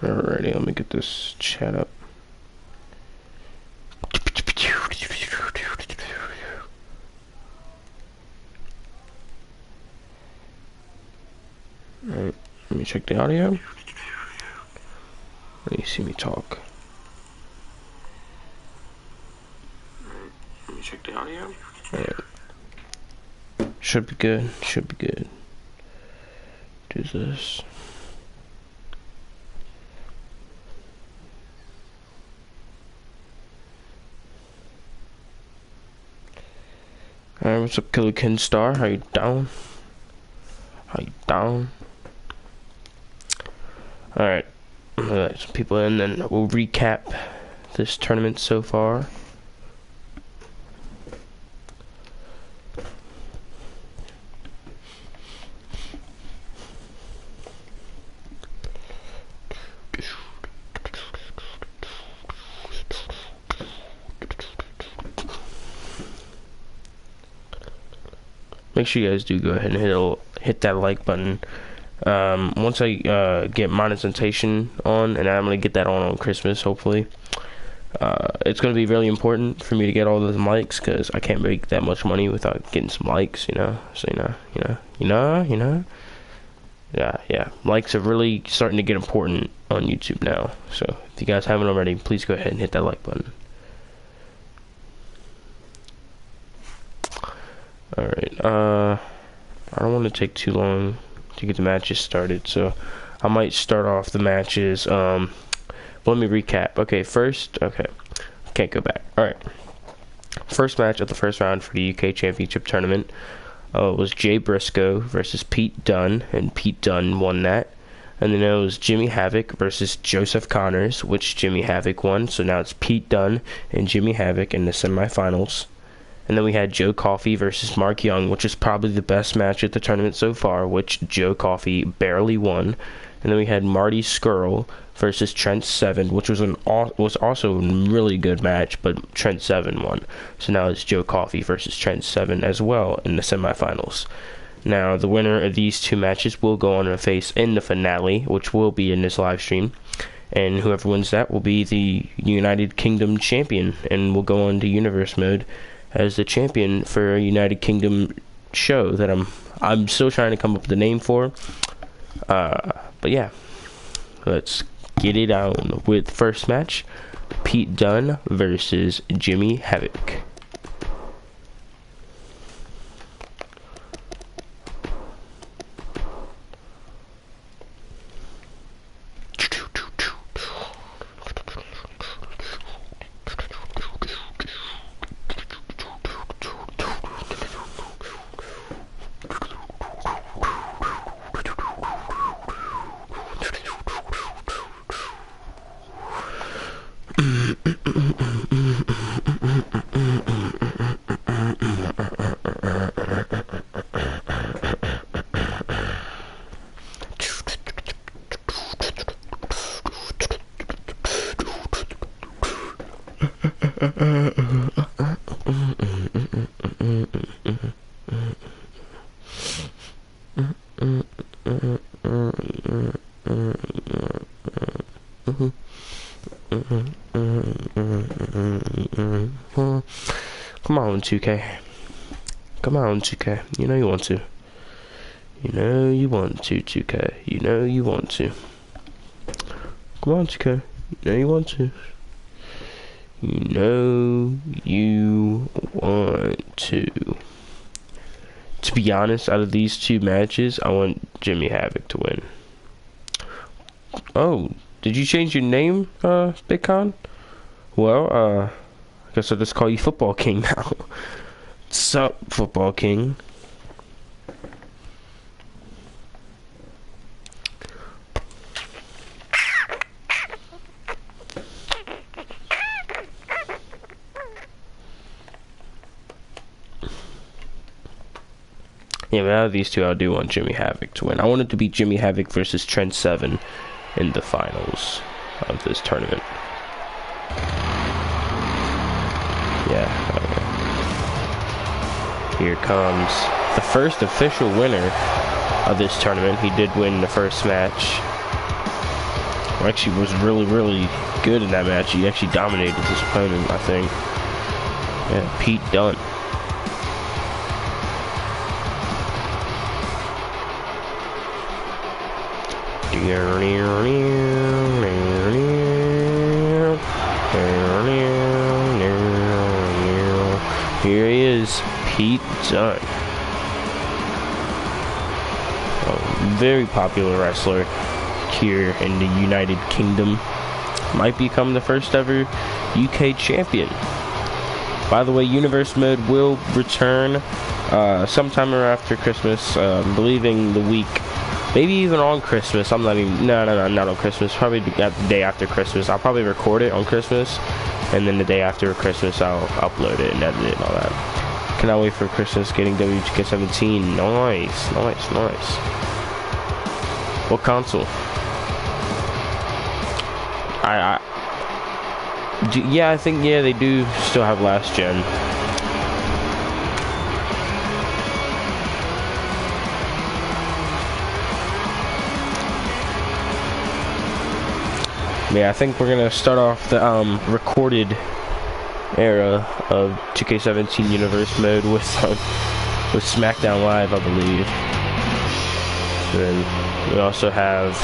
Alrighty, let me get this chat up. Alright, let me check the audio. Let me see me talk. Let me check the audio. Alright. Should be good, should be good. Do this. Alright, what's up, Killer Ken Star? How you down? How you down? Alright, let some people in, then we'll recap this tournament so far. Make sure you guys do go ahead and hit that like button. Once I get monetization on, and I'm gonna get that on Christmas, hopefully. It's gonna be really important for me to get all those likes, because I can't make that much money without getting some likes, you know. So you know. Yeah. Likes are really starting to get important on YouTube now. So if you guys haven't already, please go ahead and hit that like button. Alright, I don't want to take too long to get the matches started, so I might start off the matches. But let me recap. Okay, can't go back. Alright, first match of the first round for the UK Championship Tournament was Jay Briscoe versus Pete Dunne, and Pete Dunne won that. And then it was Jimmy Havoc versus Joseph Connors, which Jimmy Havoc won, so now it's Pete Dunne and Jimmy Havoc in the semifinals. And then we had Joe Coffey versus Mark Young, which is probably the best match at the tournament so far, which Joe Coffey barely won. And then we had Marty Scurll versus Trent Seven, which was also a really good match, but Trent Seven won. So now it's Joe Coffey versus Trent Seven as well in the semifinals. Now, the winner of these two matches will go on to face in the finale, which will be in this live stream. And whoever wins that will be the United Kingdom champion, and will go on to Universe Mode as the champion for a United Kingdom show that I'm still trying to come up with a name for. But yeah, let's get it on with first match: Pete Dunne versus Jimmy Havoc. Come on, 2K. Come on, 2K. You know you want to. You know you want to, 2K. You know you want to. Come on, 2K. You know you want to. You know you want to. To be honest, out of these two matches, I want Jimmy Havoc to win. Oh, did you change your name, Big Con? Well, I guess I'll just call you Football King now. What's up, Football King? Yeah, but out of these two, I do want Jimmy Havoc to win. I want it to be Jimmy Havoc versus Trent Seven in the finals of this tournament. Yeah. Here comes the first official winner of this tournament. He did win the first match. Well, actually was really, really good in that match. He actually dominated his opponent, I think. Yeah, Pete Dunne. Here he is, Pete Dunne. A very popular wrestler here in the United Kingdom. Might become the first ever UK champion. By the way, Universe Mode will return sometime around after Christmas, believing the week, maybe even on Christmas. I'm not even, no, not on Christmas, probably the day after Christmas. I'll probably record it on Christmas, and then the day after Christmas I'll upload it and edit it and all that. Cannot wait for Christmas, getting WK17. Nice. What console? Yeah, I think, yeah, they do still have last gen. Yeah, I think we're gonna start off the recorded era of 2K17 Universe Mode with SmackDown Live, I believe. And we also have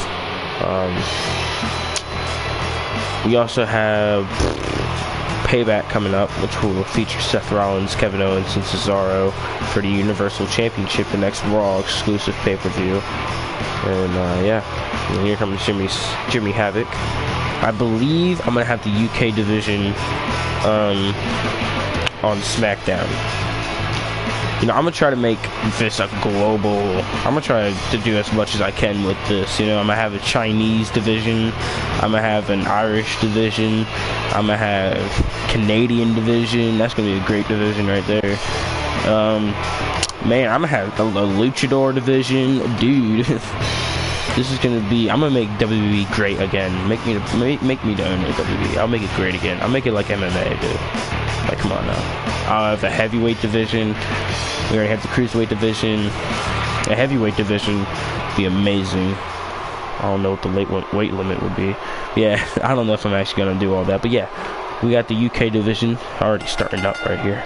Payback coming up, which will feature Seth Rollins, Kevin Owens, and Cesaro for the Universal Championship, the next Raw exclusive pay-per-view. And yeah, and here comes Jimmy Havoc. I believe I'm gonna have the UK division on SmackDown. You know, I'm gonna try to make this a global. I'm gonna try to do as much as I can with this. You know, I'm gonna have a Chinese division. I'm gonna have an Irish division. I'm gonna have Canadian division. That's gonna be a great division right there. Man, I'm gonna have a luchador division, dude. This is gonna be. I'm gonna make WWE great again. Make me the owner of WWE. I'll make it great again. I'll make it like MMA, dude. Like, come on now. I'll have a heavyweight division. We already have the cruiserweight division. A heavyweight division would be amazing. I don't know what the weight limit would be. Yeah, I don't know if I'm actually gonna do all that, but yeah, we got the UK division already starting up right here.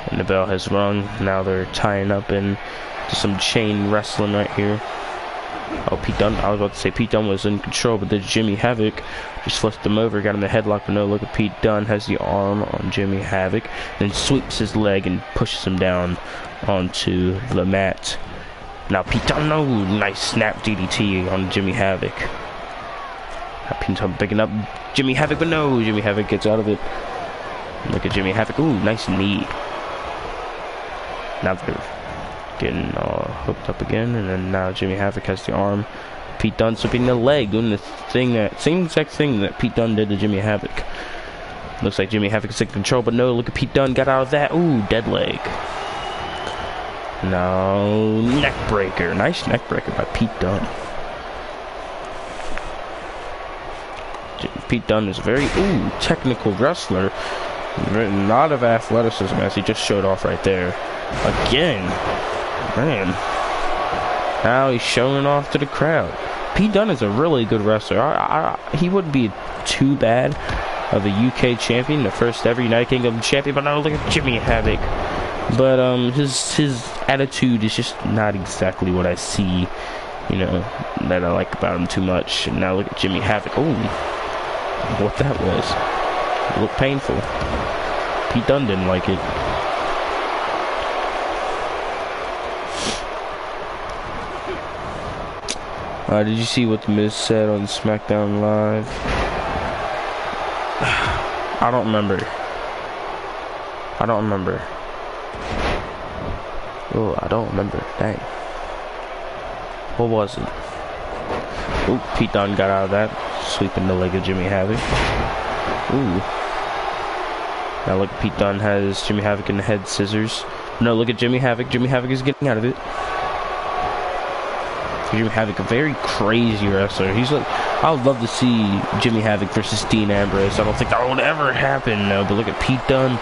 And the bell has rung. Now they're tying up into some chain wrestling right here. Oh, Pete Dunne. I was about to say Pete Dunne was in control, but then Jimmy Havoc just flipped him over, got him the headlock, but no, look at Pete Dunne has the arm on Jimmy Havoc, then sweeps his leg and pushes him down onto the mat. Now Pete Dunne, no, nice snap DDT on Jimmy Havoc. Pete Dunne picking up Jimmy Havoc, but no, Jimmy Havoc gets out of it. Look at Jimmy Havoc, ooh, nice knee. Now they're getting hooked up again, and then now Jimmy Havoc has the arm. Pete Dunne sweeping the leg, doing the thing same exact thing that Pete Dunne did to Jimmy Havoc. Looks like Jimmy Havoc is in control, but no, look at Pete Dunne, got out of that. Ooh, dead leg. No, neck breaker. Nice neck breaker by Pete Dunne. Pete Dunne is a very technical wrestler. A lot of athleticism, as he just showed off right there. Again, man. Now he's showing off to the crowd. Pete Dunne is a really good wrestler. He wouldn't be too bad of a UK champion, the first ever United Kingdom champion. But now look at Jimmy Havoc. But his attitude is just not exactly what I see, you know, that I like about him too much. And now look at Jimmy Havoc. Oh, what that was. It looked painful. Pete Dunne didn't like it. Did you see what The Miz said on SmackDown Live? I don't remember. Oh, I don't remember. Dang. What was it? Oh, Pete Dunne got out of that. Sweeping the leg of Jimmy Havoc. Ooh. Now look, Pete Dunne has Jimmy Havoc in the head scissors. No, look at Jimmy Havoc. Jimmy Havoc is getting out of it. Jimmy Havoc, a very crazy wrestler. He's like, I would love to see Jimmy Havoc versus Dean Ambrose. I don't think that would ever happen, no. But look at Pete Dunne.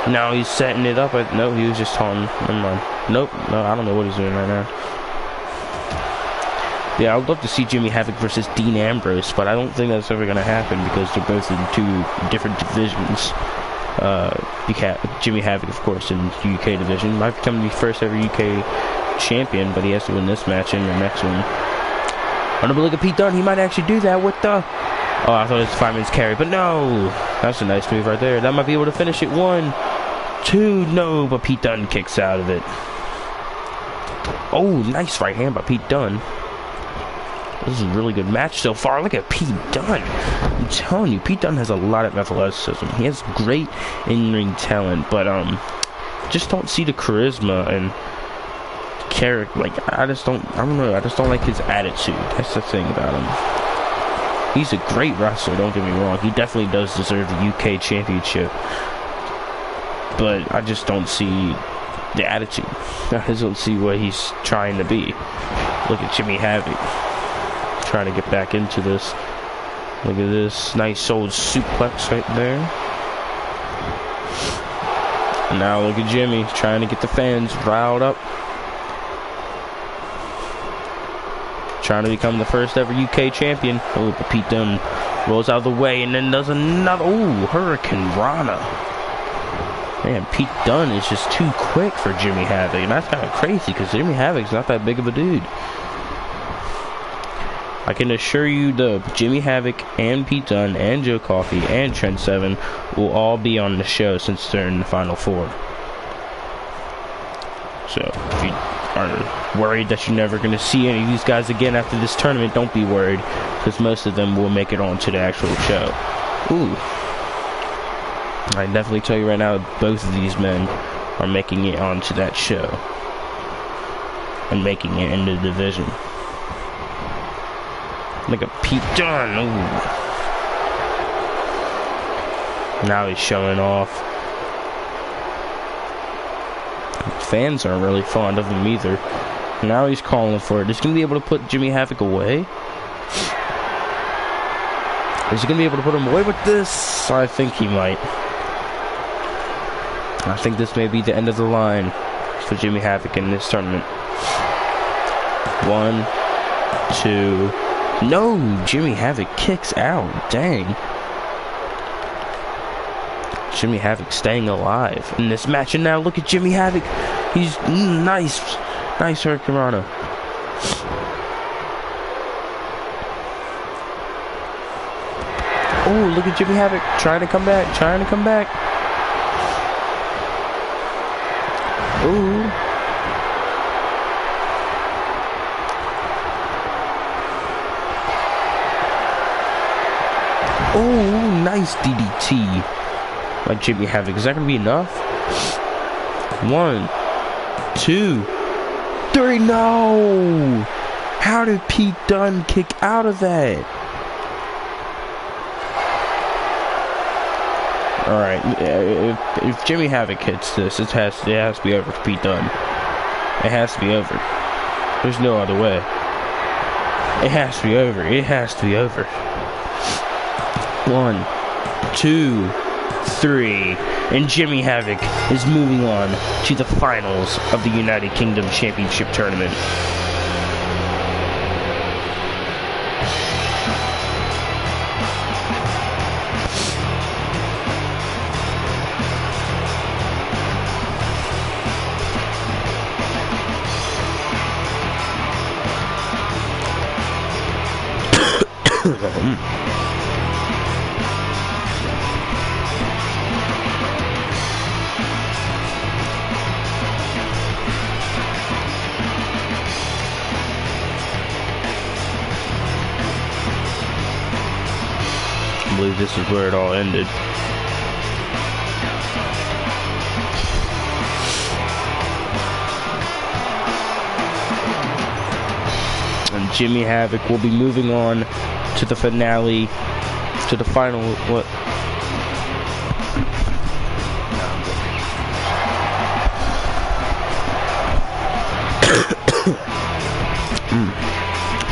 Now he's setting it up. No, he was just taunting. Never mind. Nope. No, I don't know what he's doing right now. Yeah, I would love to see Jimmy Havoc versus Dean Ambrose, but I don't think that's ever going to happen because they're both in two different divisions. Jimmy Havoc, of course, in the UK division. Might become the first ever UK champion, but he has to win this match and the next one. Oh, no, but look at Pete Dunne. He might actually do that. What the? Oh, I thought it was 5 minutes carry, but no. That's a nice move right there. That might be able to finish it. 1, 2, no, but Pete Dunne kicks out of it. Oh, nice right hand by Pete Dunne. This is a really good match so far. Look at Pete Dunne. I'm telling you, Pete Dunne has a lot of athleticism. He has great in-ring talent, but just don't see the charisma and character. Like, I don't know. I just don't like his attitude. That's the thing about him. He's a great wrestler, don't get me wrong. He definitely does deserve the UK championship. But I just don't see the attitude. I just don't see what he's trying to be. Look at Jimmy Havoc. Trying to get back into this. Look at this nice old suplex right there. And now look at Jimmy trying to get the fans riled up. Trying to become the first ever UK champion. Oh, but Pete Dunne rolls out of the way and then does another. Oh, Hurricane Rana. Man, Pete Dunne is just too quick for Jimmy Havoc. And that's kind of crazy because Jimmy Havoc's not that big of a dude. I can assure you the Jimmy Havoc and Pete Dunne and Joe Coffey and Trent Seven will all be on the show since they're in the Final Four. So, if you are worried that you're never going to see any of these guys again after this tournament, don't be worried, because most of them will make it onto the actual show. Ooh. I can definitely tell you right now, both of these men are making it onto that show. And making it in the division. Look at Pete Dunne. Ooh. Now he's showing off. Fans aren't really fond of him either. Now he's calling for it. Is he going to be able to put Jimmy Havoc away? Is he going to be able to put him away with this? I think he might. I think this may be the end of the line for Jimmy Havoc in this tournament. 1, 2... No, Jimmy Havoc kicks out. Dang. Jimmy Havoc staying alive in this match. And now look at Jimmy Havoc. He's nice. Nice Hurricane Rana. Oh, look at Jimmy Havoc trying to come back. Trying to come back. Ooh. Oh, nice DDT by Jimmy Havoc. Is that going to be enough? 1, 2, 3. No! How did Pete Dunne kick out of that? Alright, if Jimmy Havoc hits this, it has to be over for Pete Dunne. It has to be over. There's no other way. It has to be over. It has to be over. 1, 2, 3, and Jimmy Havoc is moving on to the finals of the United Kingdom Championship Tournament. I believe this is where it all ended. And Jimmy Havoc will be moving on to the finale, to the final. What?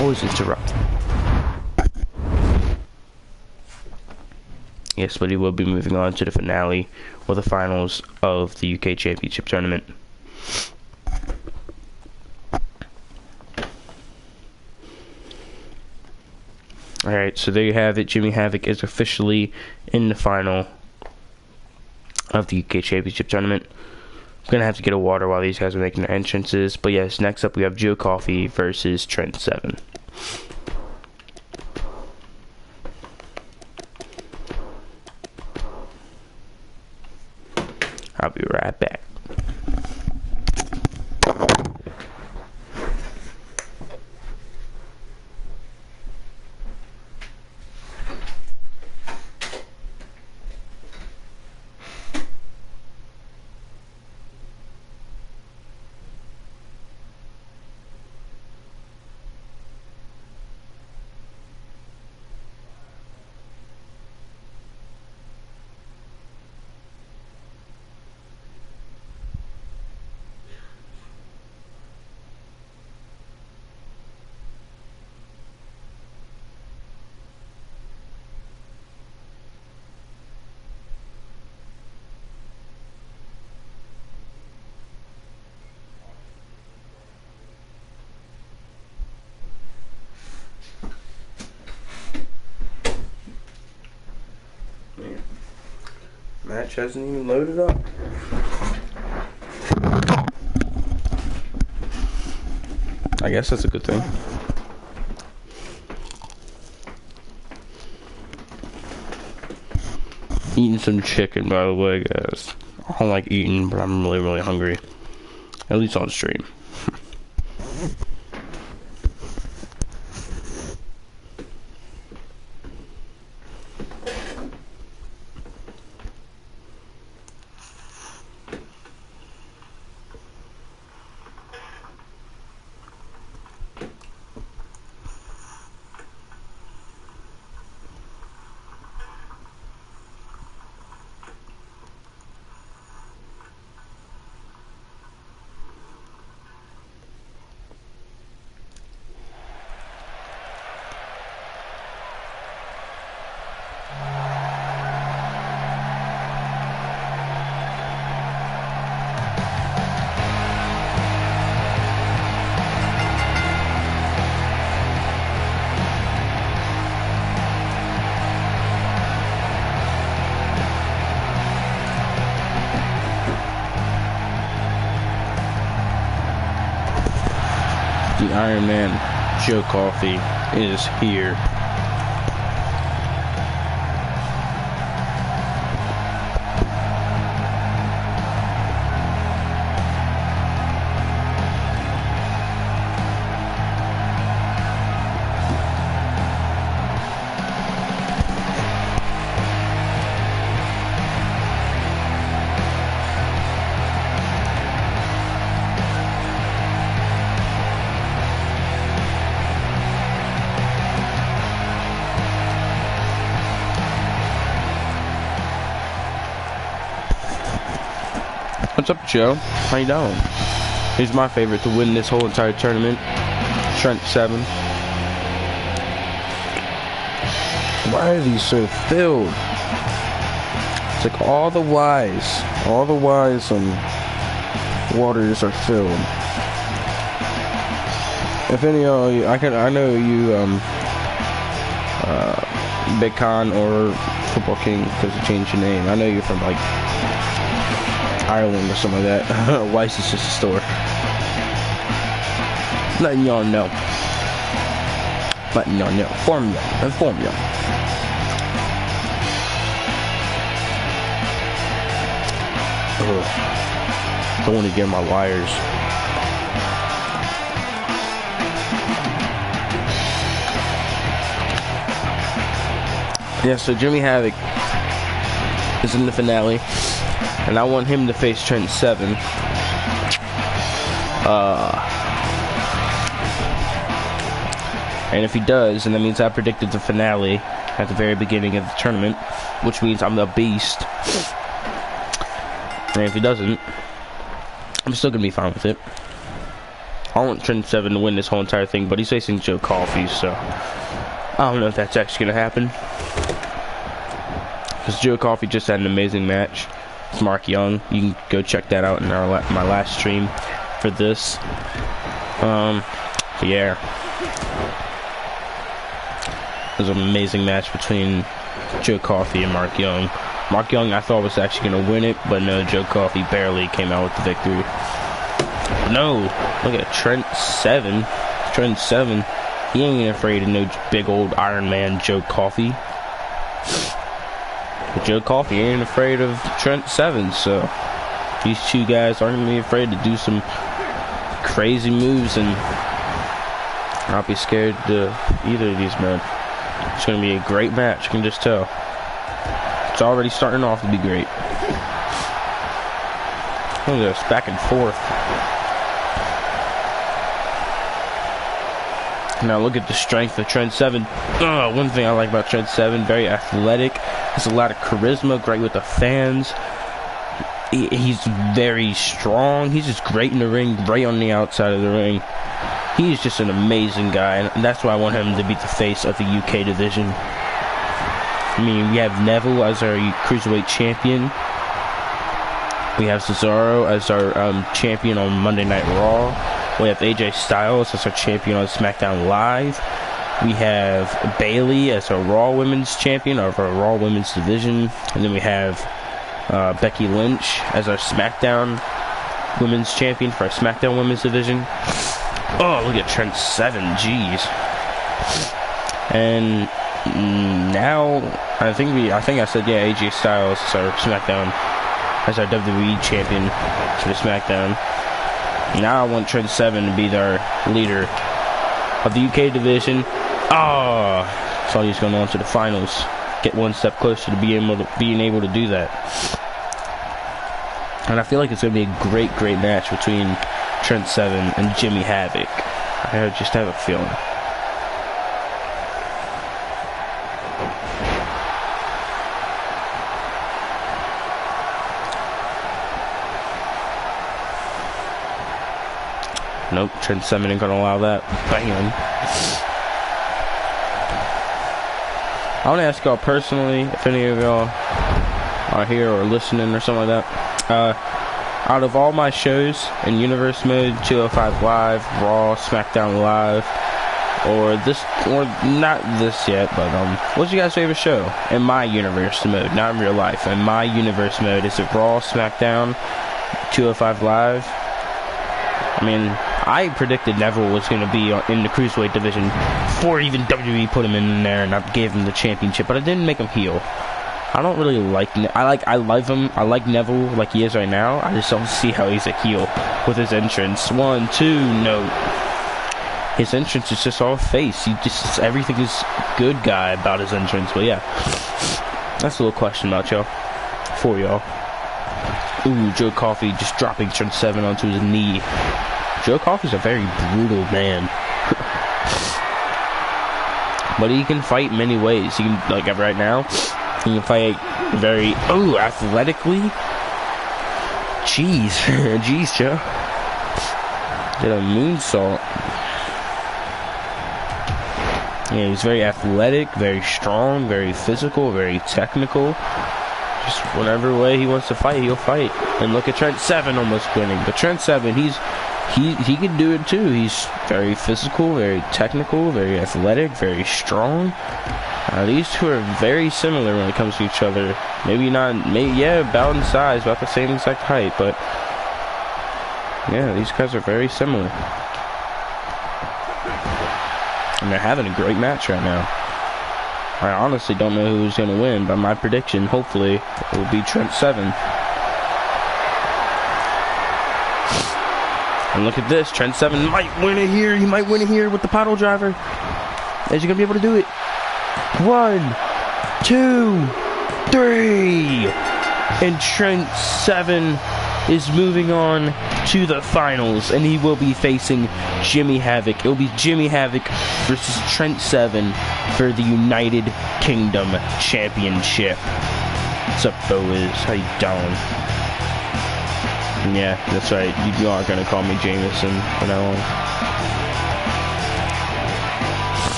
Always interrupt. Yes, but he will be moving on to the finale or the finals of the UK Championship Tournament. Alright, so there you have it. Jimmy Havoc is officially in the final of the UK Championship Tournament. I'm going to have to get a water while these guys are making their entrances. But yes, next up we have Joe Coffey versus Trent Seven. I'll be right back. Match hasn't even loaded up. I guess that's a good thing. Eating some chicken, by the way, guys. I don't like eating, but I'm really, really hungry. At least on stream. The Iron Man, Joe Coffey, is here. What's up, Joe? How you doing? He's my favorite to win this whole entire tournament. Trent Seven. Why are these so filled? It's like all the Ys waters are filled. If any of you, I know you, Big Con or Football King, because you changed your name. I know you're from like Ireland or something like that. Weiss is just a store. Letting y'all know. Inform y'all. Don't want to get my wires. Yeah, so Jimmy Havoc is in the finale, and I want him to face Trent Seven. And if he does, then that means I predicted the finale at the very beginning of the tournament, which means I'm the beast. And if he doesn't, I'm still gonna be fine with it. I want Trent Seven to win this whole entire thing, but he's facing Joe Coffey, so I don't know if that's actually gonna happen. because Joe Coffey just had an amazing match with Mark Young. You can go check that out in my last stream for this. Yeah, it was an amazing match between Joe Coffey and Mark Young. Mark Young, I thought, was actually going to win it, but no, Joe Coffey barely came out with the victory. No, look at Trent Seven. Trent Seven, he ain't afraid of no big old Iron Man Joe Coffey. But Joe Coffey ain't afraid of Trent Seven, so these two guys aren't going to be afraid to do some crazy moves, and I'll be scared to either of these men. It's going to be a great match, I can just tell. It's already starting off to be great. Look at this, back and forth. Now look at the strength of Trent Seven. One thing I like about Trent Seven, very athletic. Has a lot of charisma, great with the fans. He's very strong. He's just great in the ring, great on the outside of the ring. He's just an amazing guy, and that's why I want him to be the face of the UK division. I mean, we have Neville as our Cruiserweight champion. We have Cesaro as our champion on Monday Night Raw. We have AJ Styles as our champion on SmackDown Live. We have Bayley as our Raw Women's champion of our Raw Women's division. And then we have Becky Lynch as our SmackDown Women's champion for our SmackDown Women's division. Oh, look at Trent Seven, jeez. And now I think I said, yeah, AJ Styles is our SmackDown, as our WWE champion for the SmackDown. Now I want Trent Seven to be our leader of the UK division. So he's going on to the finals, get one step closer to being able to do that. And I feel like it's going to be a great match between Trent Seven and Jimmy Havoc. I just have a feeling. Nope, Trent Seven ain't gonna allow that. Bam. I want to ask y'all personally, if any of y'all are here or listening or something like that. Out of all my shows in Universe Mode, 205 Live, Raw, SmackDown Live, or not this yet, but what's your guys' favorite show in my Universe Mode, not in real life? In my Universe Mode, is it Raw, SmackDown, 205 Live? I mean, I predicted Neville was going to be in the Cruiserweight division before even WWE put him in there and I gave him the championship, but I didn't make him heel. I don't really like I love him. I like Neville like he is right now. I just don't see how he's a heel with his entrance. 1, 2, no. His entrance is just all face. Everything is good guy about his entrance. But yeah, that's a little question about y'all. For y'all. Ooh, Joe Coffey just dropping Trent Seven onto his knee. Joe Coffey's a very brutal man. But he can fight many ways. He can, like right now, he can fight very, athletically. Jeez. Jeez, Joe. Did a moonsault. Yeah, he's very athletic, very strong, very physical, very technical. Just whatever way he wants to fight, he'll fight. And look at Trent Seven almost winning. But Trent Seven, he can do it too. He's very physical, very technical, very athletic, very strong. These two are very similar when it comes to each other. About in size, about the same exact height, but yeah, these guys are very similar. And they're having a great match right now. I honestly don't know who's going to win, but my prediction, hopefully, it will be Trent Seven. And look at this, Trent Seven might win it here. He might win it here with the paddle driver. Is he going to be able to do it? 1, 2, 3. And Trent Seven is moving on to the finals, and he will be facing Jimmy Havoc. It will be Jimmy Havoc versus Trent Seven for the United Kingdom Championship. What's up, boys? How you doing? Yeah, that's right. You are gonna call me Jameson from now on.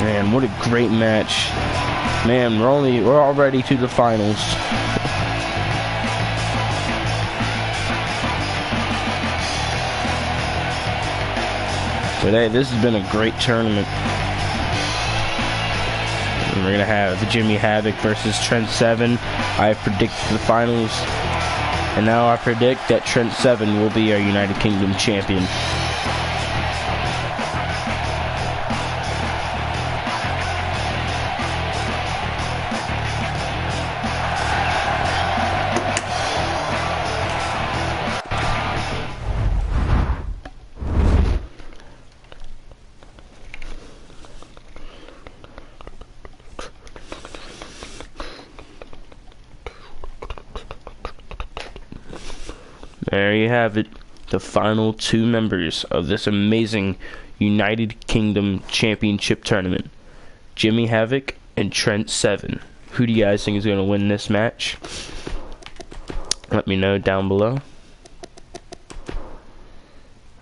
Man, what a great match. Man, we're already to the finals. But hey, this has been a great tournament. And we're gonna have Jimmy Havoc versus Trent Seven. I have predicted the finals, and now I predict that Trent Seven will be our United Kingdom champion. There you have it, the final two members of this amazing United Kingdom Championship Tournament, Jimmy Havoc and Trent Seven. Who do you guys think is going to win this match? Let me know down below.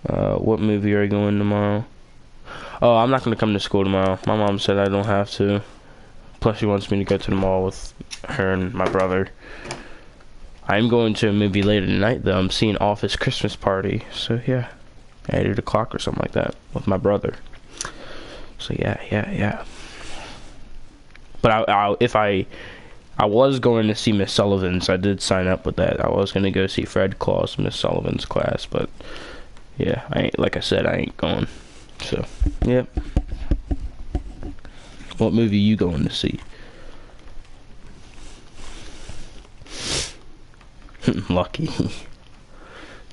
What movie are you going tomorrow? Oh, I'm not going to come to school tomorrow. My mom said I don't have to. Plus, she wants me to go to the mall with her and my brother. I'm going to a movie later tonight, though. I'm seeing Office Christmas Party. So, yeah. At 8 o'clock or something like that with my brother. So, yeah. But I was going to see Miss Sullivan's. I did sign up with that. I was going to go see Fred Claus, Miss Sullivan's class. But, yeah. Like I said, I ain't going. So, yep. What movie you going to see? Lucky.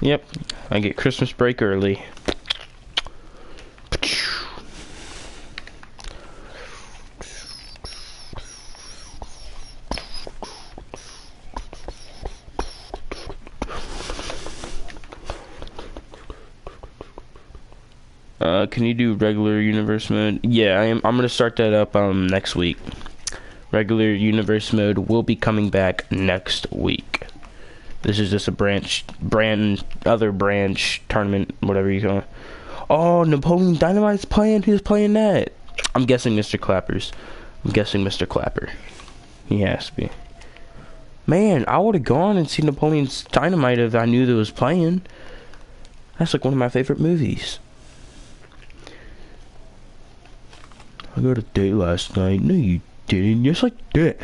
Yep, I get Christmas break early. Can you do regular universe mode? Yeah, I'm gonna start that up next week. Regular universe mode will be coming back next week. This is just a other branch tournament, whatever you call it. Oh, Napoleon Dynamite's playing? Who's playing that? I'm guessing Mr. Clappers. I'm guessing Mr. Clapper. He has to be. Man, I would have gone and seen Napoleon's Dynamite if I knew that was playing. That's like one of my favorite movies. I got a date last night. No, you didn't. Just like that.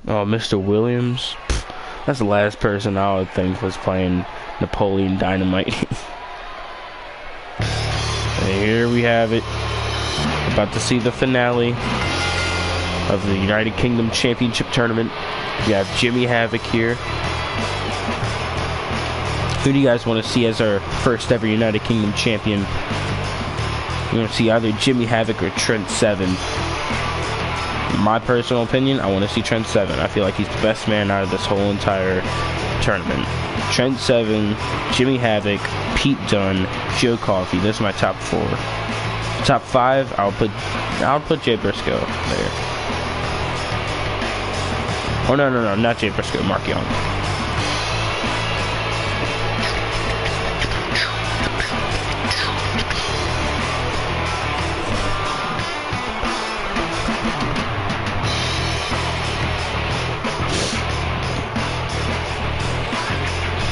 Oh, Mr. Williams. That's the last person I would think was playing Napoleon Dynamite. And here we have it. About to see the finale of the United Kingdom Championship Tournament. We have Jimmy Havoc here. Who do you guys want to see as our first ever United Kingdom champion? You want to see either Jimmy Havoc or Trent Seven? In my personal opinion, I want to see Trent Seven. I feel like he's the best man out of this whole entire tournament. Trent Seven, Jimmy Havoc, Pete Dunne, Joe Coffey. Those are my top four. Top five, I'll put Jay Briscoe there. Oh no, not Jay Briscoe, Mark Young.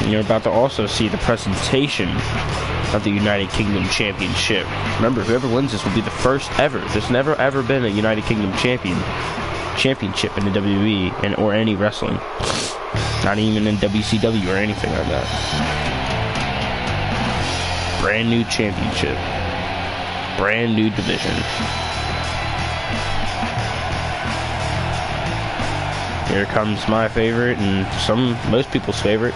You're about to also see the presentation of the United Kingdom Championship. Remember, whoever wins this will be the first ever. There's never ever been a United Kingdom championship in the WWE or any wrestling. Not even in WCW or anything like that. Brand new championship. Brand new division. Here comes my favorite and most people's favorite,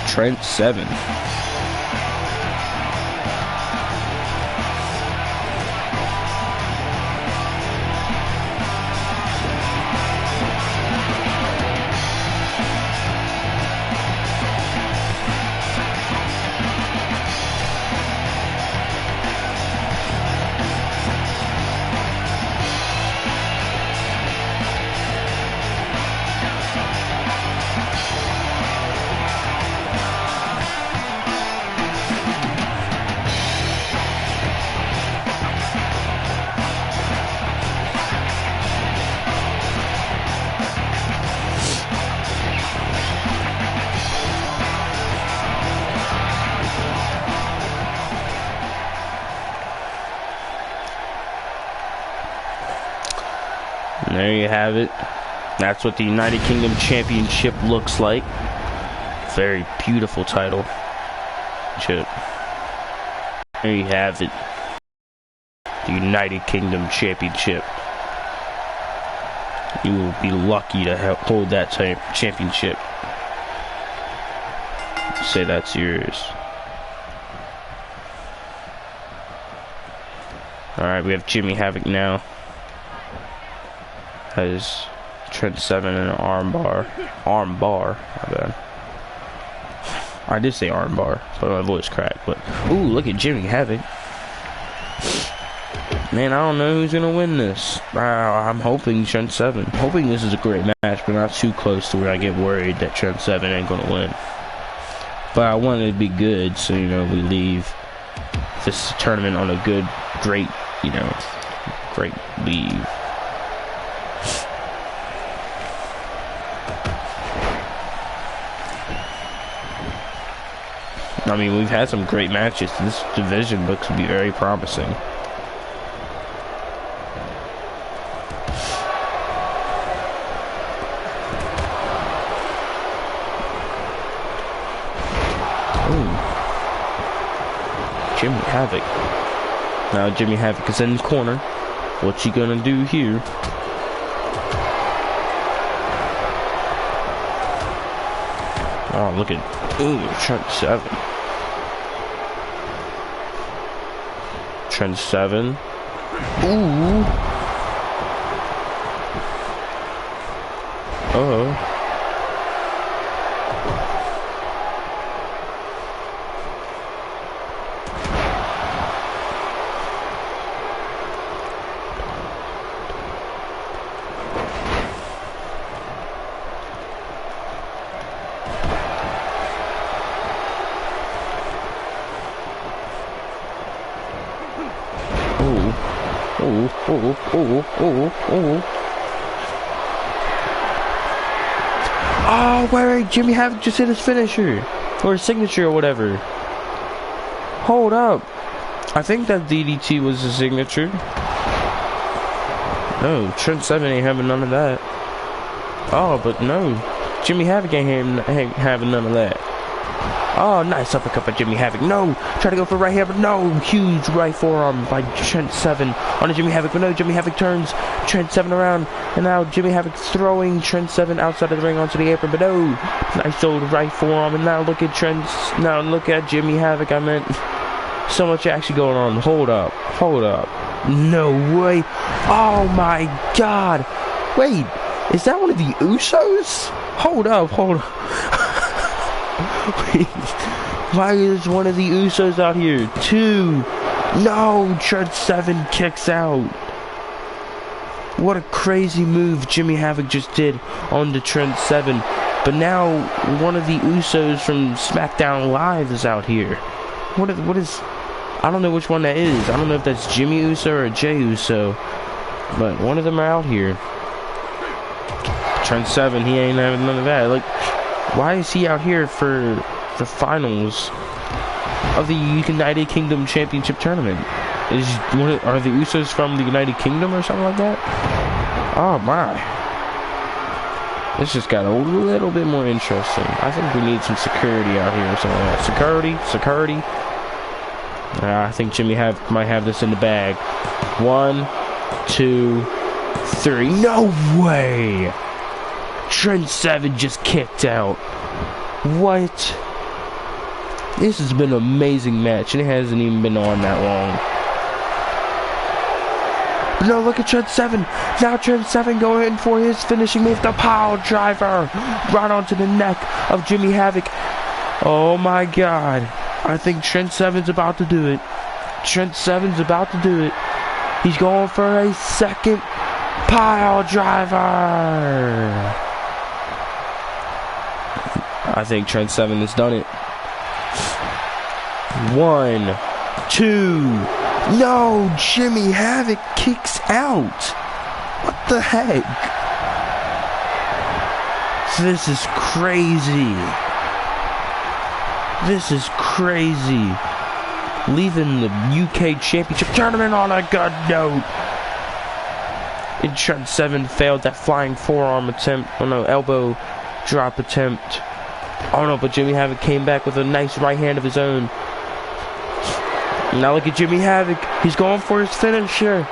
Trent Seven. you have it. That's what the United Kingdom Championship looks like. Very beautiful title. Chip. There you have it. The United Kingdom Championship. You will be lucky to hold that championship. Say that's yours. Alright, we have Jimmy Havoc now. Has Trent Seven and an arm bar. Arm bar, my bad. I did say arm bar, but my voice cracked. But ooh, look at Jimmy Havoc. Man, I don't know who's gonna win this. I'm hoping Trent Seven. Hoping this is a great match, but not too close to where I get worried that Trent Seven ain't gonna win. But I want it to be good, so you know we leave this tournament on a good, great, you know, great leave. I mean, we've had some great matches. This division looks to be very promising. Jimmy Havoc. Now Jimmy Havoc is in the corner. What's he gonna do here? Oh, look at... Ooh, Trent Seven. Trent Seven. Ooh. Uh-oh. Oh, wait, Jimmy Havoc just hit his finisher. Or his signature or whatever. Hold up. I think that DDT was his signature. No, Trent Seven ain't having none of that. Oh, but no. Jimmy Havoc ain't having none of that. Oh, nice uppercut by Jimmy Havoc. No, try to go for right here, but no. Huge right forearm by Trent Seven on a Jimmy Havoc, but no. Jimmy Havoc turns Trent Seven around, and now Jimmy Havoc throwing Trent Seven outside of the ring onto the apron, but no. Nice old right forearm, and now look at now look at Jimmy Havoc. I meant so much action going on. Hold up, hold up. No way. Oh my God. Wait, is that one of the Usos? Hold up, hold up. Wait, why is one of the Usos out here? Two. No, Trent Seven kicks out. What a crazy move Jimmy Havoc just did on the Trent Seven. But now one of the Usos from SmackDown Live is out here. What is? I don't know which one that is. I don't know if that's Jimmy Uso or Jay Uso. But one of them are out here. Trent Seven, he ain't having none of that. Like, why is he out here for the finals of the United Kingdom Championship Tournament? Are the Usos from the United Kingdom or something like that? Oh my. This just got a little bit more interesting. I think we need some security out here or something like that. Security. I think Jimmy might have this in the bag. 1, 2, 3. No way! Trent Seven just kicked out. What? This has been an amazing match, and it hasn't even been on that long. No, look at Trent Seven. Now Trent Seven going for his finishing move, the pile driver, right onto the neck of Jimmy Havoc. Oh my God. I think Trent Seven's about to do it. Trent Seven's about to do it. He's going for a second pile driver. I think Trent Seven has done it. 1, 2. No, Jimmy Havoc kicks out. What the heck? This is crazy. This is crazy. Leaving the UK Championship Tournament on a good note. And Trent Seven failed that flying forearm attempt. Oh no, elbow drop attempt. Oh no, but Jimmy Havoc came back with a nice right hand of his own. Now look at Jimmy Havoc. He's going for his finisher.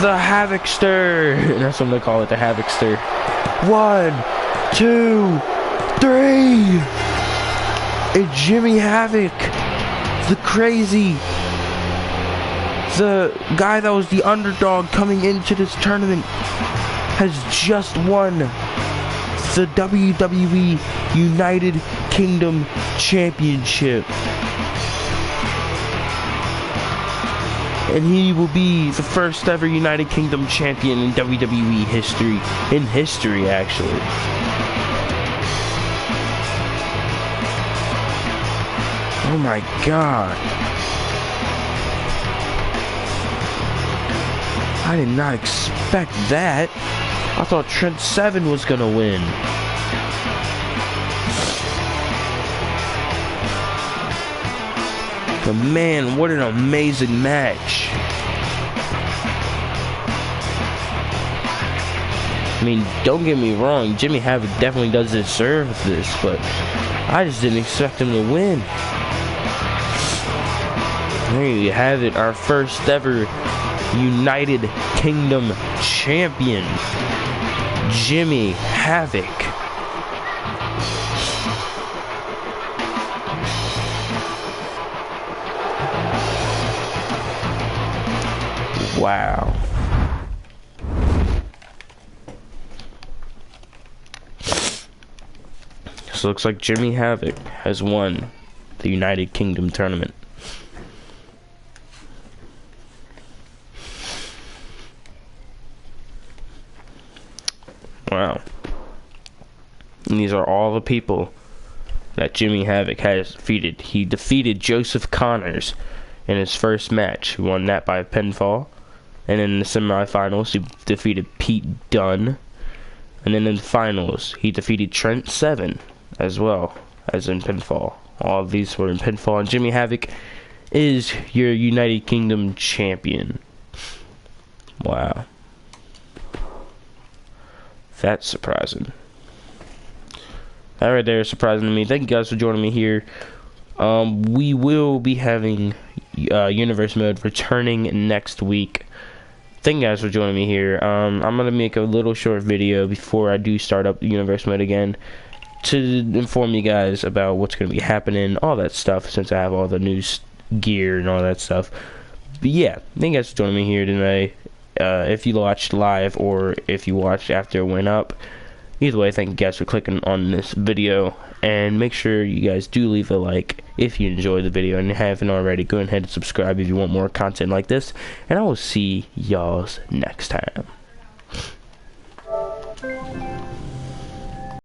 The Havocster. That's what I'm going to call it, the Havocster. 1, 2, 3. And Jimmy Havoc, the crazy, the guy that was the underdog coming into this tournament, has just won the WWE United Kingdom Championship. And he will be the first ever United Kingdom champion in WWE history. In history, actually. Oh my god. I did not expect that. I thought Trent Seven was gonna win. But man, what an amazing match. I mean, don't get me wrong, Jimmy Havoc definitely does deserve this, but I just didn't expect him to win. There you have it, our first ever United Kingdom champion, Jimmy Havoc. Wow. So it looks like Jimmy Havoc has won the United Kingdom tournament. Wow. And these are all the people that Jimmy Havoc has defeated. He defeated Joseph Connors in his first match. He won that by pinfall. And in the semifinals, he defeated Pete Dunne. And then in the finals, he defeated Trent Seven as well as in pinfall. All of these were in pinfall. And Jimmy Havoc is your United Kingdom champion. Wow. That's surprising. That right there is surprising to me. Thank you guys for joining me here. We will be having Universe Mode returning next week. Thank you guys for joining me here. I'm going to make a little short video before I do start up the Universe Mode again to inform you guys about what's going to be happening, all that stuff, since I have all the new gear and all that stuff. But yeah, thank you guys for joining me here today. If you watched live or if you watched after it went up, either way, thank you guys for clicking on this video, and make sure you guys do leave a like if you enjoyed the video, and you haven't already, go ahead and subscribe if you want more content like this, and I will see y'all next time.